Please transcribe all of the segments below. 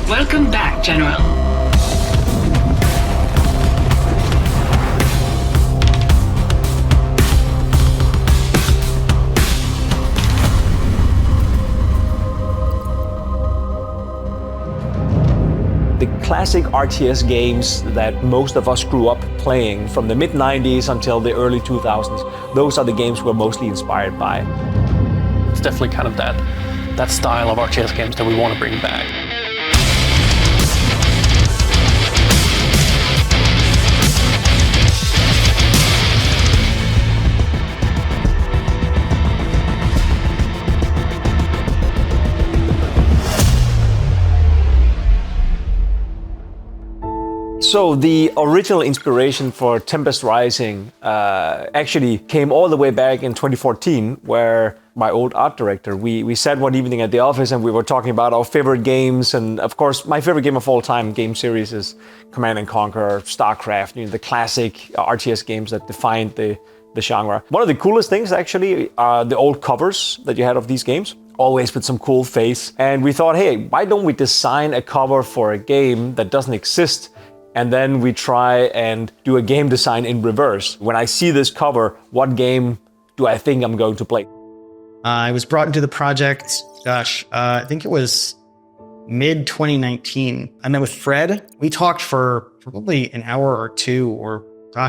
Welcome back, General. The classic RTS games that most of us grew up playing from the mid-90s until the early 2000s, those are the games we're mostly inspired by. It's definitely kind of that style of RTS games that we want to bring back. So the original inspiration for TempestRising actually came all the way back in 2014, where my old art director, we sat one evening at the office and we were talking about our favorite games. And of course, my favorite game of all time game series is Command & Conquer, StarCraft, the classic RTS games that defined the genre. One of the coolest things actually are the old covers that you had of these games, always with some cool face. And we thought, hey, why don't we design a cover for a game that doesn't exist? And then we try and do a game design in reverse. When I see this cover, what game do I think I'm going to play? I was brought into the project, I think it was mid-2019. I met with Fred. We talked for probably an hour or two, or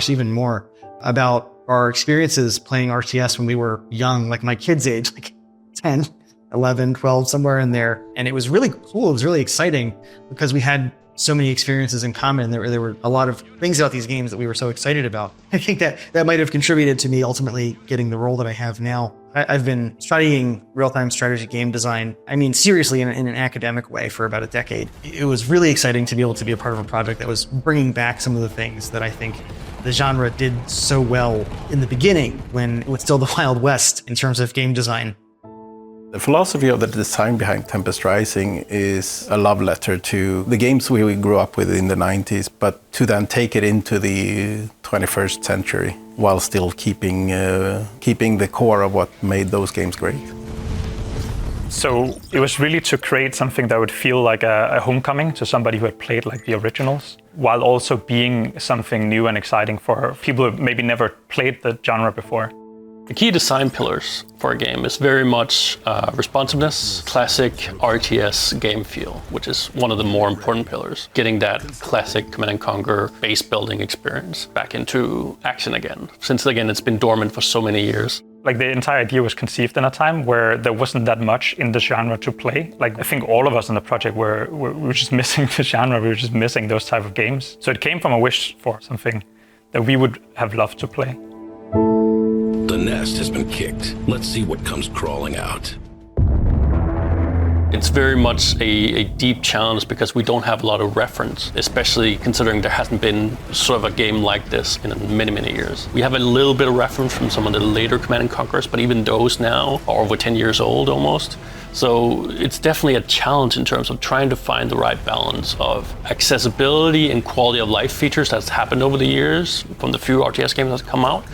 even more, about our experiences playing RTS when we were young, like my kids' age, like 10, 11, 12, somewhere in there. And it was really cool. It was really exciting because we had so many experiences in common. There were a lot of things about these games that we were so excited about. I think that might have contributed to me ultimately getting the role that I have now. I've been studying real-time strategy game design, seriously in an academic way for about a decade. It was really exciting to be able to be a part of a project that was bringing back some of the things that I think the genre did so well in the beginning, when it was still the Wild West in terms of game design. The philosophy of the design behind TempestRising is a love letter to the games we grew up with in the 90s, but to then take it into the 21st century while still keeping the core of what made those games great. So it was really to create something that would feel like a homecoming to somebody who had played like the originals, while also being something new and exciting for people who maybe never played the genre before. The key design pillars for a game is very much responsiveness, classic RTS game feel, which is one of the more important pillars. Getting that classic Command & Conquer base building experience back into action again, since again it's been dormant for so many years. Like the entire idea was conceived in a time where there wasn't that much in the genre to play. Like I think all of us in the project were just missing the genre, we were just missing those type of games. So it came from a wish for something that we would have loved to play. The nest has been kicked. Let's see what comes crawling out. It's very much a deep challenge because we don't have a lot of reference, especially considering there hasn't been sort of a game like this in many, many years. We have a little bit of reference from some of the later Command & Conquers, but even those now are over 10 years old almost. So it's definitely a challenge in terms of trying to find the right balance of accessibility and quality of life features that's happened over the years from the few RTS games that have come out,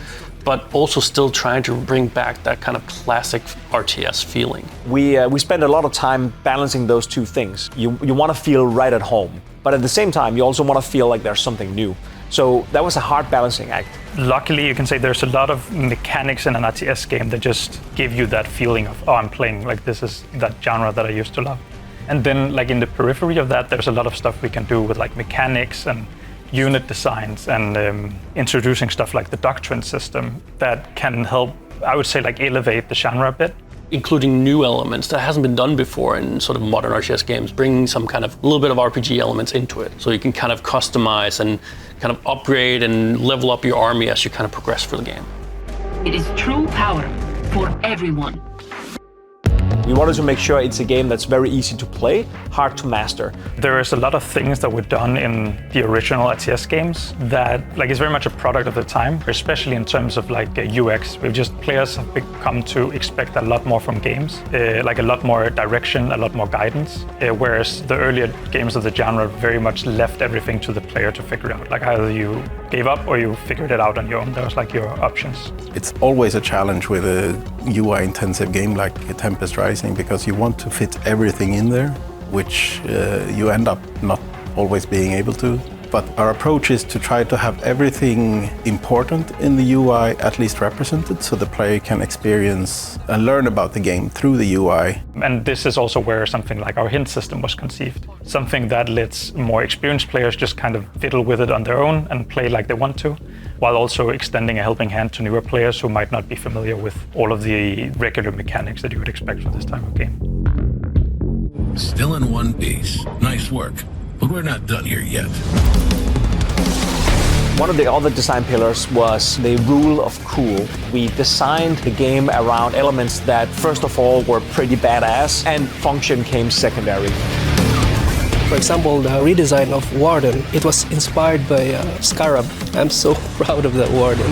but also still trying to bring back that kind of classic RTS feeling. We spend a lot of time balancing those two things. You want to feel right at home, but at the same time, you also want to feel like there's something new. So that was a hard balancing act. Luckily, you can say there's a lot of mechanics in an RTS game that just give you that feeling of, oh, I'm playing, like this is that genre that I used to love. And then like in the periphery of that, there's a lot of stuff we can do with like mechanics and unit designs and introducing stuff like the doctrine system that can help, I would say, like elevate the genre a bit. Including new elements that hasn't been done before in sort of modern RTS games, bringing some kind of little bit of RPG elements into it. So you can kind of customize and kind of upgrade and level up your army as you kind of progress through the game. It is true power for everyone. We wanted to make sure it's a game that's very easy to play, hard to master. There is a lot of things that were done in the original RTS games that like is very much a product of the time, especially in terms of like UX. Players have become to expect a lot more from games, like a lot more direction, a lot more guidance, whereas the earlier games of the genre very much left everything to the player to figure out. Like either you gave up or you figured it out on your own. That was like your options. It's always a challenge with a UI-intensive game like TempestRising because you want to fit everything in there which you end up not always being able to. But our approach is to try to have everything important in the UI at least represented so the player can experience and learn about the game through the UI. And this is also where something like our hint system was conceived. Something that lets more experienced players just kind of fiddle with it on their own and play like they want to, while also extending a helping hand to newer players who might not be familiar with all of the regular mechanics that you would expect for this type of game. Still in one piece. Nice work. But we're not done here yet. One of the other design pillars was the rule of cool. We designed the game around elements that, first of all, were pretty badass, and function came secondary. For example, the redesign of Warden, it was inspired by Scarab. I'm so proud of that Warden.